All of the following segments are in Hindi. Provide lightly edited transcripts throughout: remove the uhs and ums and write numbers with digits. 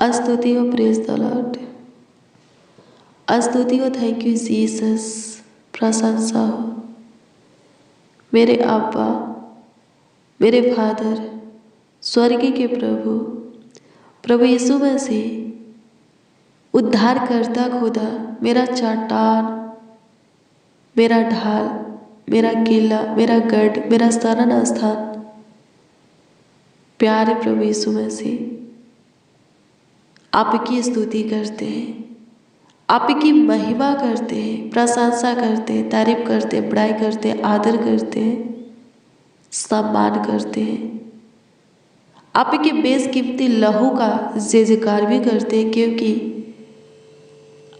स्तुति हो, प्रेज द लॉर्ड। स्तुति हो, थैंक यू जीसस। प्रशंसा हो मेरे अब्बा, मेरे फादर, स्वर्ग के प्रभु, प्रभु यीशु मसीह, उद्धारकर्ता खुदा, मेरा चट्टान, मेरा ढाल, मेरा किला, मेरा गढ़, मेरा शरण स्थान, प्यारे प्रभु यीशु मसीह, आपकी स्तुति करते हैं, आपकी महिमा करते हैं, प्रशंसा करते हैं, तारीफ करते हैं, बड़ाई करते हैं, आदर करते हैं, सम्मान करते हैं। आपके बेशकीमती लहू का जयजयकार भी करते हैं, क्योंकि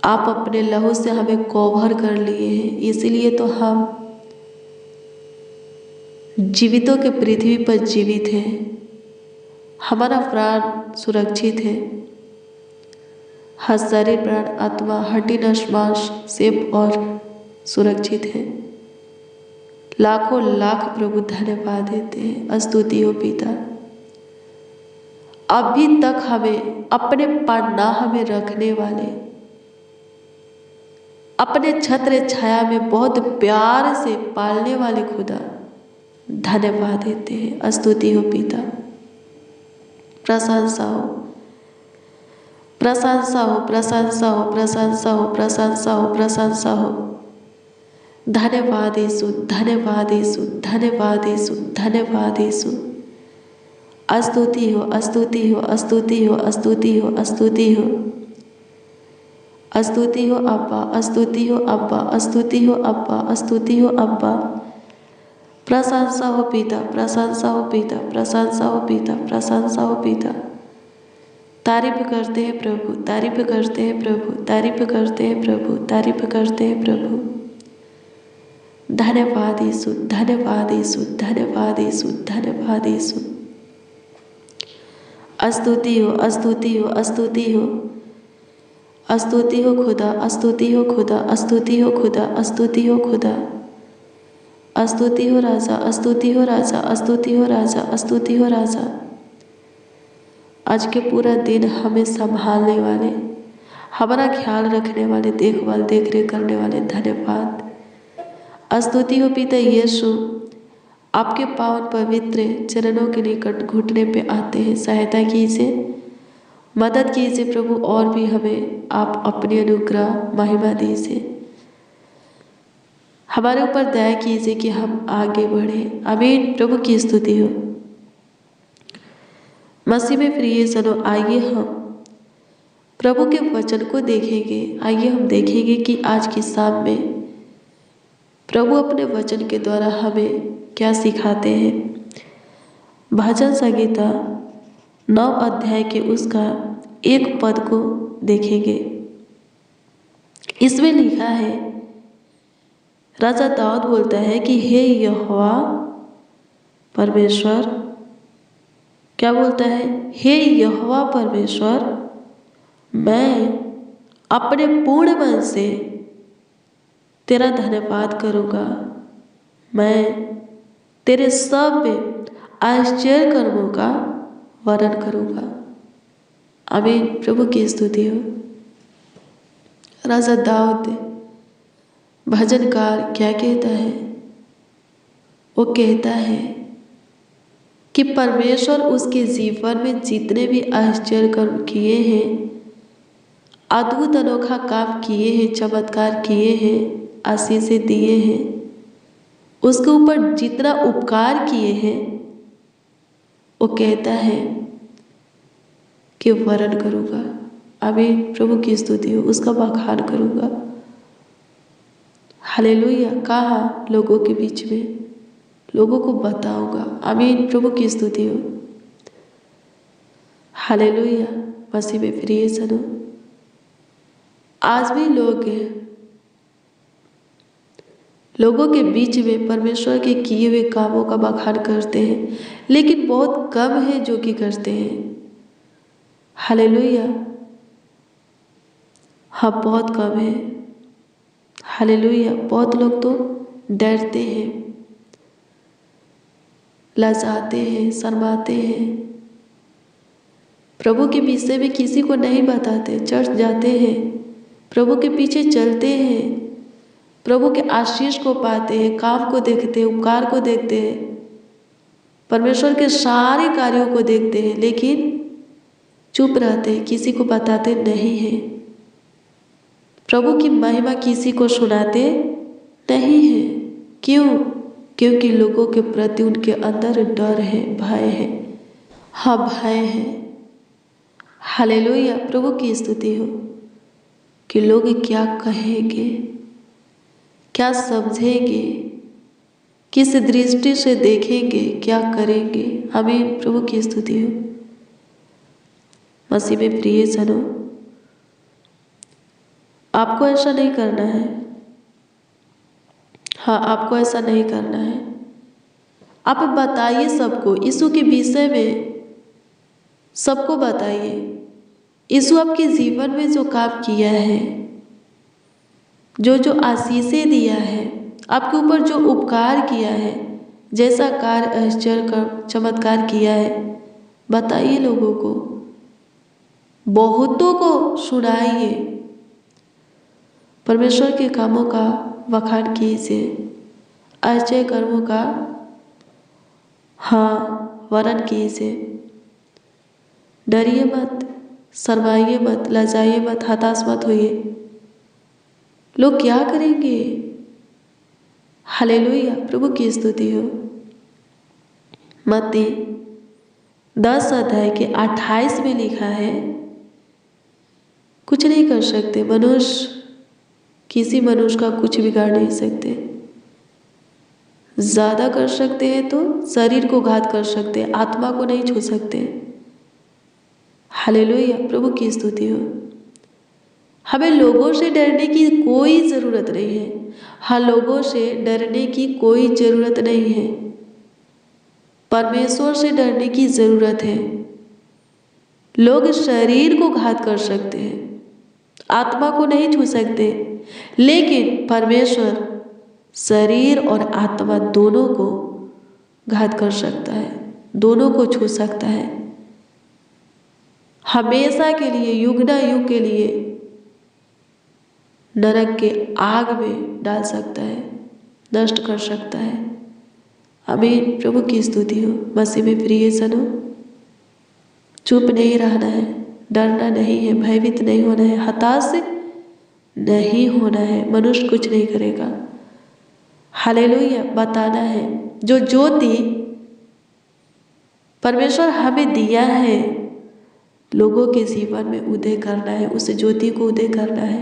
आप अपने लहू से हमें कवर कर लिए हैं। इसीलिए तो हम जीवितों के पृथ्वी पर जीवित हैं, हमारा प्राण सुरक्षित है। हर शरीर, प्राण, आत्मा, हड्डी, नस, मांस सेब और सुरक्षित है। लाखों लाख प्रभु धन्यवाद देते हैं। स्तुति हो पिता, अभी तक हमें अपने पनाह में रखने वाले, अपने छत्र छाया में बहुत प्यार से पालने वाले खुदा, धन्यवाद देते हैं। स्तुति हो पिता, प्रशंसा हो, प्रशंसा हो, प्रशंसा हो, प्रशंसा हो, प्रशंसा हो, प्रशंसा हो। धन्यवाद यीशु, धन्यवाद यीशु, धन्यवाद यीशु, धन्यवाद यीशु। स्तुति हो, स्तुति हो, स्तुति हो, स्तुति हो, स्तुति हो, स्तुति हो अब्बा, स्तुति हो अब्बा, स्तुति हो अब्बा, स्तुति हो अब्बा। प्रशंसा हो पिता, प्रशंसा हो पिता, प्रशंसा हो पिता, प्रशंसा हो पिता। तारीफ करते हैं प्रभु, तारीफ करते हैं प्रभु, तारीफ करते हैं प्रभु, तारीफ करते हैं प्रभु। धन्यवाद यीशु, धन्यवाद यीशु, धन्यवाद यीशु, धन्यवाद यीशु। स्तुति हो, स्तुति हो, स्तुति हो, स्तुति हो खुदा, स्तुति हो खुदा, स्तुति हो खुदा, स्तुति हो खुदा, स्तुति हो राजा, स्तुति हो राजा, स्तुति हो राजा, स्तुति हो राजा। आज के पूरा दिन हमें संभालने वाले, हमारा ख्याल रखने वाले, देखभाल देखरेख करने वाले, धन्यवाद। स्तुति हो पिता यीशु, आपके पावन पवित्र चरणों के निकट घुटने पे आते हैं। सहायता कीजिए, मदद कीजिए प्रभु, और भी हमें आप अपनी अनुग्रह महिमा दीजिए। हमारे ऊपर दया कीजिए कि हम आगे बढ़ें। आमीन। प्रभु की स्तुति हो। मसीह में प्रिय जनों, आइए हम प्रभु के वचन को देखेंगे। आइए हम देखेंगे कि आज की शाम में प्रभु अपने वचन के द्वारा हमें क्या सिखाते हैं। भजन संहिता 9 अध्याय के उसका 1 पद को देखेंगे। इसमें लिखा है, राजा दाऊद बोलता है कि हे यहोवा परमेश्वर, क्या बोलता है? हे यहोवा परमेश्वर, मैं अपने पूर्ण मन से तेरा धन्यवाद करूँगा। मैं तेरे सब आश्चर्य कर्मों का वर्णन करूँगा। आमीन। प्रभु की स्तुति हो। राजा दाऊद भजनकार क्या कहता है? वो कहता है कि परमेश्वर उसके जीवन में जितने भी आश्चर्य कर्म किए हैं, अद्भुत अनोखा काम किए हैं, चमत्कार किए हैं, आशीषें दिए हैं, उसके ऊपर जितना उपकार किए हैं, वो कहता है कि वर्णन करूँगा। आमीन। प्रभु की स्तुति हो, उसका बखान करूँगा। हालेलुया। कहा? लोगों के बीच में लोगों को बताऊंगा। आमीन। प्रभु की स्तुति हो। हालेलुया। मसीह में प्रिय जनों, आज भी लोगों के बीच में परमेश्वर के किए हुए कामों का बखान करते हैं, लेकिन बहुत कम है जो कि करते हैं। हालेलुया। हाँ, बहुत कम है। हालेलुया। बहुत लोग तो डरते हैं, लजाते हैं, शर्माते हैं प्रभु के विषय में किसी को नहीं बताते, चर्च जाते हैं, प्रभु के पीछे चलते हैं, प्रभु के आशीष को पाते हैं, काम को देखते हैं, उपकार को देखते हैं, परमेश्वर के सारे कार्यों को देखते हैं, लेकिन चुप रहते हैं, किसी को बताते नहीं हैं। प्रभु की महिमा किसी को सुनाते नहीं है। क्यों? क्योंकि लोगों के प्रति उनके अंदर डर है, भय है। हाँ, भय है। हालेलुया, प्रभु की स्तुति हो कि लोग क्या कहेंगे, क्या समझेंगे, किस दृष्टि से देखेंगे, क्या करेंगे। आमीन, प्रभु की स्तुति हो। मसीह में प्रिय जनों, आपको ऐसा नहीं करना है। हाँ, आपको ऐसा नहीं करना है। आप बताइए सबको, यीशु के विषय में सबको बताइए। यीशु आपके जीवन में जो काम किया है, जो आशीषें दिया है, आपके ऊपर जो उपकार किया है, जैसा कार्य आश्चर्य चमत्कार किया है, बताइए लोगों को, बहुतों को सुनाइए। परमेश्वर के कामों का बखान कीजिए, आश्चर्य कर्मों का हाँ वर्णन कीजिए। डरिए मत, शर्माइए मत, लजाइए मत, हताश मत होइए। लोग क्या करेंगे? हालेलुया, प्रभु की स्तुति हो। मत्ती 10 अध्याय के 28 में लिखा है, कुछ नहीं कर सकते मनुष्य, किसी मनुष्य का कुछ बिगाड़ नहीं सकते। ज़्यादा कर सकते हैं तो शरीर को घात कर सकते हैं, आत्मा को नहीं छू सकते। हालेलुया, प्रभु की स्तुति हो। हमें लोगों से डरने की कोई ज़रूरत नहीं है। हाँ, लोगों से डरने की कोई ज़रूरत नहीं है, परमेश्वर से डरने की ज़रूरत है। लोग शरीर को घात कर सकते हैं, आत्मा को नहीं छू सकते, लेकिन परमेश्वर शरीर और आत्मा दोनों को घात कर सकता है, दोनों को छू सकता है। हमेशा के लिए, युग ना युग के लिए नरक के आग में डाल सकता है, नष्ट कर सकता है। आमीन, प्रभु की स्तुति हो। मसीह में प्रिय जनों, चुप नहीं रहना है, डरना नहीं है, भयभीत नहीं होना है, हताश नहीं होना है। मनुष्य कुछ नहीं करेगा। हालेलुया, बताना है। जो ज्योति परमेश्वर हमें दिया है, लोगों के जीवन में उदय करना है, उस ज्योति को उदय करना है।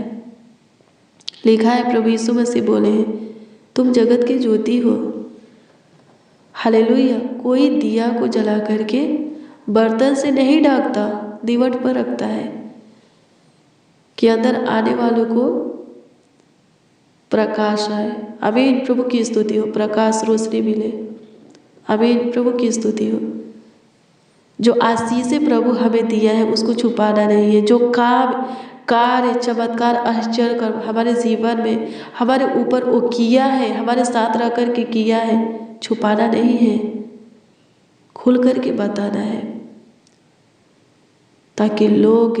लिखा है, प्रभु यीशु मसीह बोले हैं, तुम जगत की ज्योति हो। हालेलुया, कोई दिया को जला करके बर्तन से नहीं ढकता, दीवट पर रखता है कि अंदर आने वालों को प्रकाश आए। आमीन, प्रभु की स्तुति हो। प्रकाश, रोशनी मिले। आमीन, प्रभु की स्तुति हो। जो आशीषें प्रभु हमें दिया है उसको छुपाना नहीं है। जो काम, कार्य, चमत्कार, आश्चर्य कर हमारे जीवन में हमारे ऊपर वो किया है, हमारे साथ रह कर के किया है, छुपाना नहीं है, खुल कर के बताना है, ताकि लोग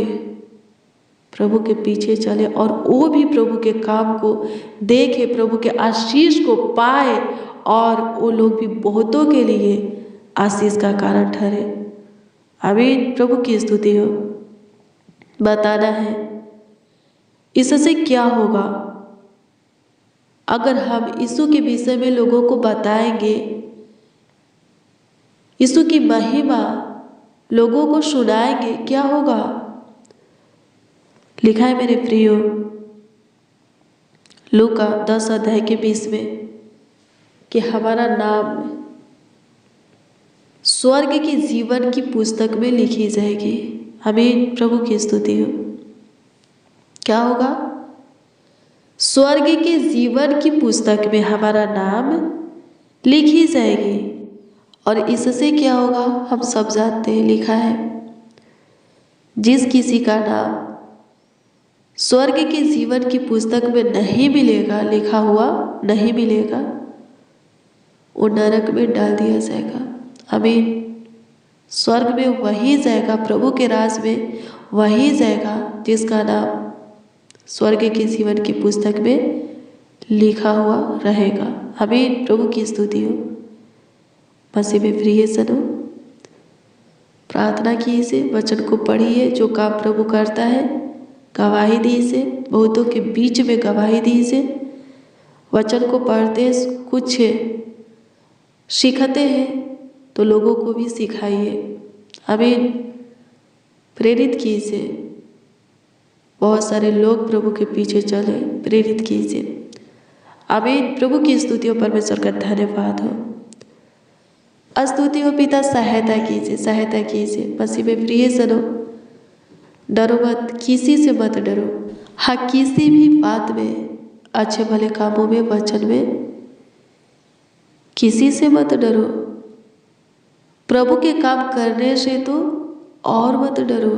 प्रभु के पीछे चले और वो भी प्रभु के काम को देखे, प्रभु के आशीष को पाए, और वो लोग भी बहुतों के लिए आशीष का कारण ठहरे। आमीन, प्रभु की स्तुति हो। बताना है। इससे क्या होगा? अगर हम यीशु के विषय में लोगों को बताएंगे, यीशु की महिमा लोगों को सुनाएंगे, क्या होगा? लिखा है मेरे प्रियो, लूका 10 अध्याय के 20 में, कि हमारा नाम स्वर्ग के जीवन की पुस्तक में लिखी जाएगी। आमीन, प्रभु की स्तुति हो। क्या होगा? स्वर्ग के जीवन की पुस्तक में हमारा नाम लिखी जाएगी। और इससे क्या होगा हम सब जानते हैं। लिखा है, जिस किसी का नाम स्वर्ग के जीवन की पुस्तक में नहीं मिलेगा, लिखा हुआ नहीं मिलेगा, वो नरक में डाल दिया जाएगा। आमीन। स्वर्ग में वही जाएगा, प्रभु के राज में वही जाएगा जिसका नाम स्वर्ग के जीवन की पुस्तक में लिखा हुआ रहेगा। आमीन। प्रभु की स्तुति हो। मसीह में प्रिय सनो, प्रार्थना कीजिए, वचन को पढ़िए। जो काम प्रभु करता है गवाही दीजिए, बहुतों के बीच में गवाही दीजिए। वचन को पढ़ते कुछ सीखते हैं तो लोगों को भी सिखाइए। आमीन। प्रेरित कीजिए, बहुत सारे लोग प्रभु के पीछे चले, प्रेरित कीजिए। आमीन। प्रभु की स्तुतियों परमेश्वर का धन्यवाद हो। स्तुति हो पिता, सहायता कीजिए, सहायता कीजिए। मसीह में प्रिय सनो, डरो मत, किसी से मत डरो। हाँ, किसी भी बात में, अच्छे भले कामों में, वचन में किसी से मत डरो। प्रभु के काम करने से तो और मत डरो,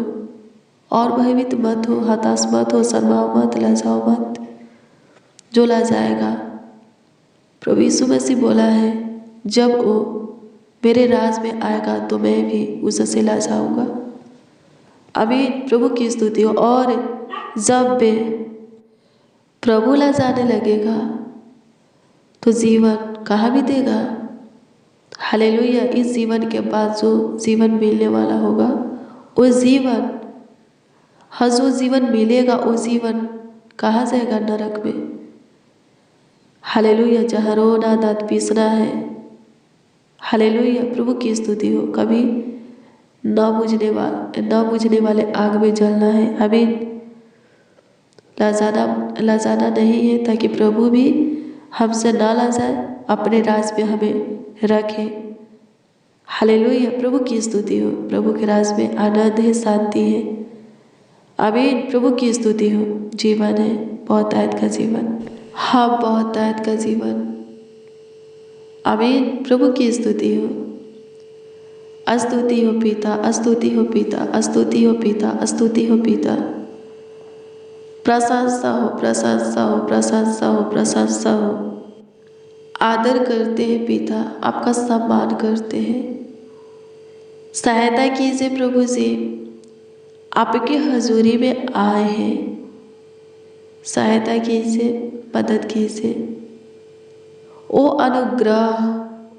और भयभीत मत हो, हताश मत हो, शर्माओ मत, लजाओ मत। जो लजाएगा, प्रभु यीशु मसीह बोला है, जब वो मेरे राज में आएगा तो मैं भी उससे लजाऊंगा। अभी प्रभु की स्तुति हो। और जब वे प्रभु लजाने लगेगा तो जीवन कहाँ बीतेगा। हालेलुया। इस जीवन के बाद जो जीवन मिलने वाला होगा, वो जीवन, हाँ, जो जीवन मिलेगा वो जीवन कहाँ जाएगा? नरक में। हालेलुया। जहाँ रोना दांत पीसना है। हालेलुया। प्रभु की स्तुति हो। कभी न बुझने वाले आग में जलना है। आमीन। लजाना नहीं है, ताकि प्रभु भी हमसे ना लजाए, अपने राज में हमें रखे। हालेलुया। प्रभु की स्तुति हो। प्रभु के राज में आनंद है, शांति है। आमीन। प्रभु की स्तुति हो। जीवन है, बहुतायत का जीवन। हाँ, बहुतायत का जीवन। आमीन। प्रभु की स्तुति हो। स्तुति हो पिता, स्तुति हो पिता, स्तुति हो पिता, स्तुति हो पिता। प्रशंसा हो, प्रशंसा हो, प्रशंसा हो, प्रशंसा हो। आदर करते हैं पिता, आपका सम्मान करते हैं। सहायता कीजिए प्रभु जी, आपके हजूरी में आए हैं। सहायता कीजिए, मदद कीजिए। ओ अनुग्रह,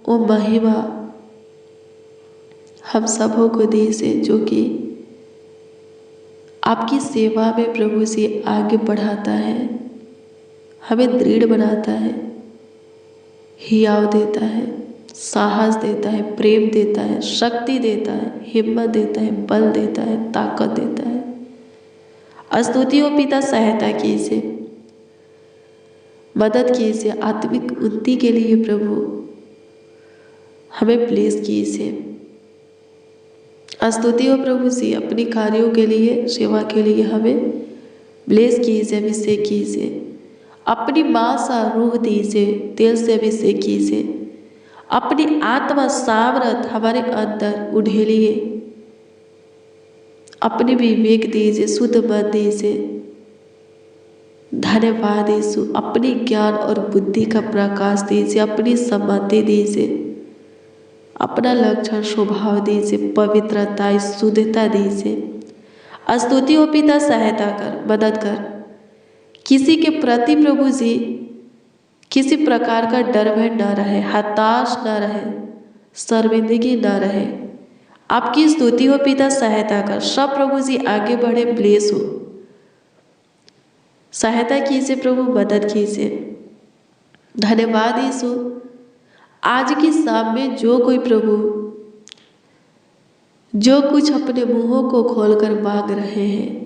ओ महिमा हम सबों को दीजिए, जो कि आपकी सेवा में प्रभु जी आगे बढ़ाता है, हमें दृढ़ बनाता है, हियाव देता है, साहस देता है, प्रेम देता है, शक्ति देता है, हिम्मत देता है, बल देता है, ताकत देता है। स्तुति हो पिता, सहायता कीजिए, मदद कीजिए। आत्मिक उन्नति के लिए प्रभु हमें प्लेस कीजिए। स्तुति हो प्रभु जी, अपनी कार्यों के लिए, सेवा के लिए हमें ब्लेस कीजिए, अभिषेक कीजिए। अपनी मासा रूह दीजिए, तेल से अभिषेक कीजिए। अपनी आत्मा सामर्थ हमारे अंदर उड़ेलिए। अपनी विवेक दीजिए, शुद्ध मन दीजिए। धन्यवाद यीशु। अपनी ज्ञान और बुद्धि का प्रकाश दीजिए, अपनी सम्मति दीजिए, अपना लक्षण स्वभाव दीजिए, पवित्रता, शुद्धता दीजिए। स्तुति हो पिता, सहायता कर, मदद कर। किसी के प्रति प्रभु जी किसी प्रकार का डर भय न रहे, हताश न रहे, शर्मिंदगी न रहे। आपकी स्तुति हो पिता, सहायता कर। सब प्रभु जी आगे बढ़े, ब्लेस हो। सहायता कीजिए प्रभु, मदद कीजिए। धन्यवाद यीशु। आज की शाम में जो कोई प्रभु जो कुछ अपने मुंहों को खोलकर मांग रहे हैं,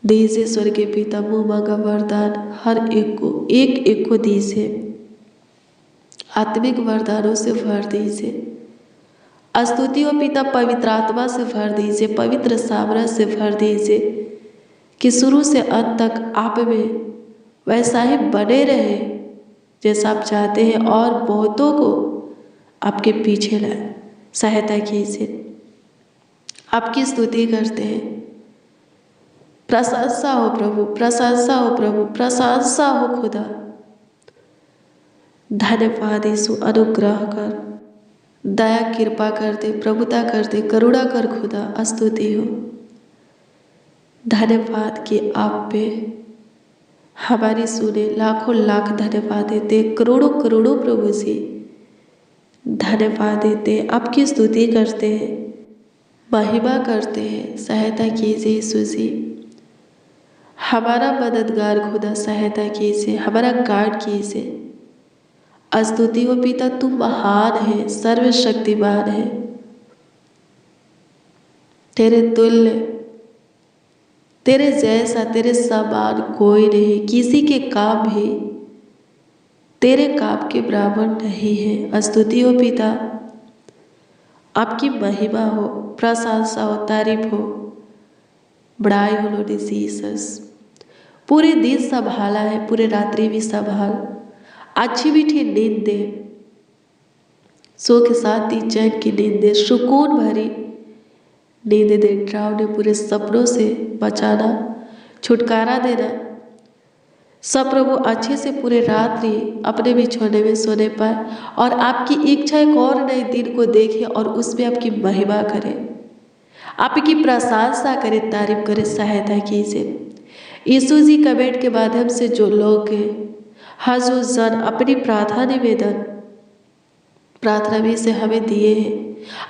दीजिए स्वर्गीय पिता। मुंह मांगा वरदान हर एक को, एक एक को दीजिए। आत्मिक वरदानों से भर दीजिए। स्तुति हो पिता, पवित्र आत्मा से भर दीजिए, पवित्र सामर्थ्य से भर दीजिए, कि शुरू से अंत तक आप में वैसा ही बने रहे जैसा आप चाहते हैं, और बहुतों को आपके पीछे लाए। सहायता कीजिए। आपकी स्तुति करते हैं। प्रशंसा हो प्रभु, प्रशंसा हो प्रभु, प्रशंसा हो खुदा। धन्यवाद यीशु, अनुग्रह कर, दया कृपा कर दे, प्रभुता कर दे, करुणा कर खुदा। स्तुति हो, धन्यवाद कि आप पे हमारी सुने, लाखों लाख धन्यवाद देते, करोड़ों करोड़ों प्रभु जी धन्यवाद देते, आपकी स्तुति करते हैं, महिमा करते हैं। सहायता कीजिए यीशु जी, हमारा मददगार खुदा सहायता कीजिए, हमारा गार्ड कीजिए। स्तुति हो पिता, तू महान है, सर्वशक्तिमान है, तेरे तुल्य, तेरे जैसा, तेरे समान कोई नहीं। किसी के काम भी तेरे काम के बराबर नहीं है। स्तुति हो पिता, आपकी महिमा हो, प्रशंसा हो, तारीफ हो, बड़ाई हो लॉर्ड जीसस। पूरे दिन संभाला है, पूरे रात्रि भी संभाल, अच्छी मीठी नींद दे, सुख शांति चैन की नींद दे, सुकून भरी नींद दे, डरावने पूरे सपनों से बचाना, छुटकारा देना। सब प्रभु अच्छे से पूरे रात्रि अपने बिछौने में सोने पाए और आपकी इच्छा एक और नए दिन को देखे और उसमें आपकी महिमा करे, आपकी प्रशंसा करे, तारीफ करे। सहायता कीजिए यीशु जी। कमेंट के माध्यम से जो लोग हाँ जो जन अपनी प्रार्थना भी से हमें दिए हैं,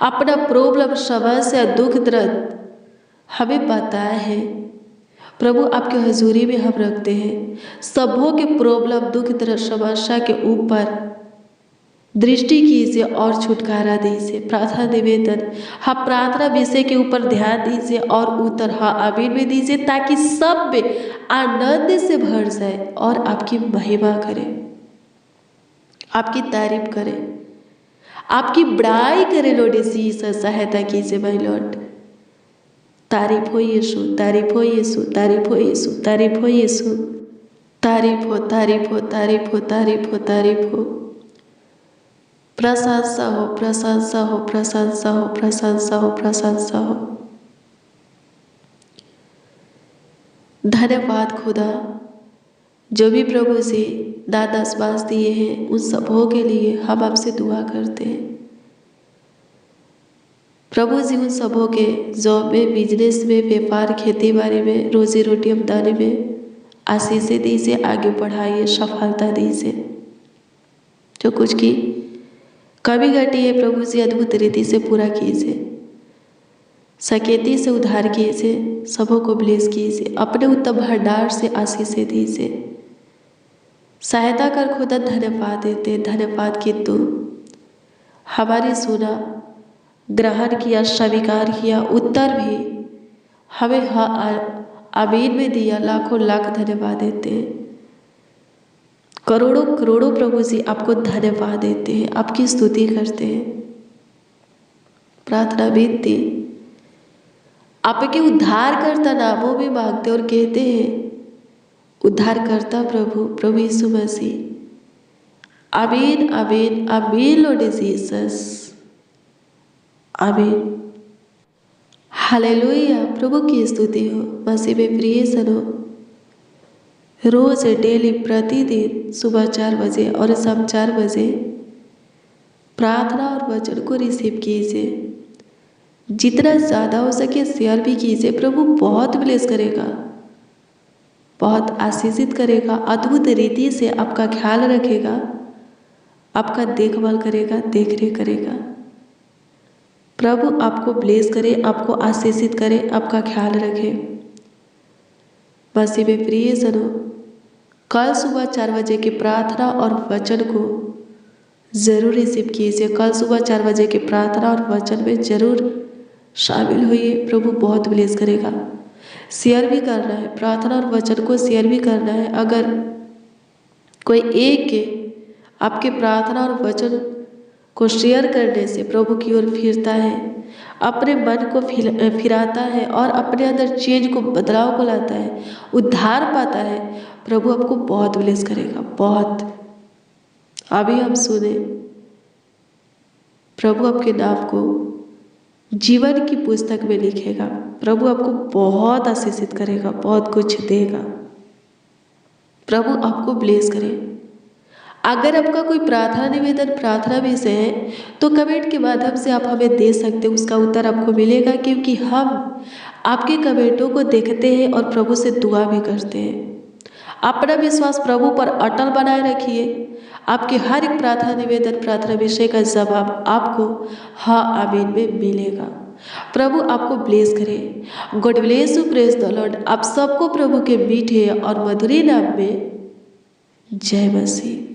अपना प्रॉब्लम, समस्या, दुख दर्द हमें बताया है, प्रभु आपके हजूरी में हम रखते हैं। सबों के प्रॉब्लम, दुख दर्द, समस्या के ऊपर दृष्टि कीजिए और छुटकारा दीजिए। प्रार्थना निवेदन, हाँ प्रार्थना विषय के ऊपर ध्यान दीजिए और उत्तर हाँ आमीन में दीजिए, ताकि सब में आनंद से भर जाए और आपकी महिमा करें, आपकी तारीफ करें, आपकी बड़ाई करें लॉर्ड जीसस। सहायता कीजिए माय लॉर्ड। तारीफ हो यीशु, तारीफ हो यीशु, तारीफ हो यीशु, तारीफ हो यीशु, तारीफ हो, तारीफ हो, तारीफ हो, तारीफ हो, तारीफ हो, प्रशंसा हो, प्रशंसा हो, प्रशंसा हो, प्रशंसा हो, प्रशंसा हो। धन्यवाद खुदा, जो भी प्रभु से दान आशीर्वाद दिए हैं उन सबों के लिए हम आपसे दुआ करते हैं। प्रभु जी उन सबों के जॉब में, बिजनेस में, व्यापार, खेती बाड़ी में, रोजी रोटी आमदनी में आशीषें दीजिए, आगे बढ़ाइए, सफलता दीजिए। जो कुछ की कमी घटी है प्रभु जी अद्भुत रीति से पूरा कीजिए, सकेती से उद्धार कीजिए, सबों को ब्लेस कीजिए, अपने उत्तम भंडार से आशीषें दीजिए। सहायता कर खुदा, धन्यवाद देते, धन्यवाद कि तू हमारी सुना, ग्रहण किया, स्वीकार किया, उत्तर भी हमें हाँ आमीन में दिया। लाखों लाख धन्यवाद देते हैं, करोड़ों करोड़ों प्रभु जी आपको धन्यवाद देते हैं, आपकी स्तुति करते हैं। प्रार्थना विनती आपके उद्धारकर्ता नामों में मांगते और कहते हैं, उद्धारकर्ता प्रभु, प्रभु यीशु मसीह। आमीन, आमीन, आमीन लॉर्ड जीसस, आमीन। हालेलुया, प्रभु की स्तुति हो। मसीह में प्रिय सनो, रोज डेली प्रतिदिन सुबह 4 बजे और शाम 4 बजे प्रार्थना और वचन को रिसीव कीजिए। जितना ज़्यादा हो सके शेयर भी कीजिए। प्रभु बहुत ब्लेस करेगा, बहुत आशीषित करेगा, अद्भुत रीति से आपका ख्याल रखेगा, आपका देखभाल करेगा, देखरेख करेगा। प्रभु आपको ब्लेस करे, आपको आशीषित करे, आपका ख्याल रखे। मसीह में प्रिय जनो, कल सुबह 4 बजे की प्रार्थना और वचन को ज़रूर रिसीव कीजिए। कल सुबह 4 बजे की प्रार्थना और वचन में ज़रूर शामिल होइए, प्रभु बहुत ब्लेस करेगा। शेयर भी करना है, प्रार्थना और वचन को शेयर भी करना है। अगर कोई एक के आपके प्रार्थना और वचन को शेयर करने से प्रभु की ओर फिरता है, अपने मन को फिराता है और अपने अंदर चेंज को, बदलाव को लाता है, उद्धार पाता है, प्रभु आपको बहुत ब्लेस करेगा, बहुत। अभी हम सुने, प्रभु आपके नाम को जीवन की पुस्तक में लिखेगा। प्रभु आपको बहुत आशीषित करेगा, बहुत कुछ देगा। प्रभु आपको ब्लेस करे, अगर आपका कोई प्रार्थना निवेदन प्रार्थना विषय है तो कमेंट के माध्यम से आप हमें दे सकते हैं, उसका उत्तर आपको मिलेगा, क्योंकि हम आपके कमेंटों को देखते हैं और प्रभु से दुआ भी करते हैं। अपना विश्वास प्रभु पर अटल बनाए रखिए। आपके हर एक प्रार्थना निवेदन प्रार्थना विषय का जवाब आपको हाँ आमीन में मिलेगा। प्रभु आपको ब्लेस करे। God bless you, praise the Lord. आप सबको प्रभु के मीठे और मधुर नाम में जय मसीह।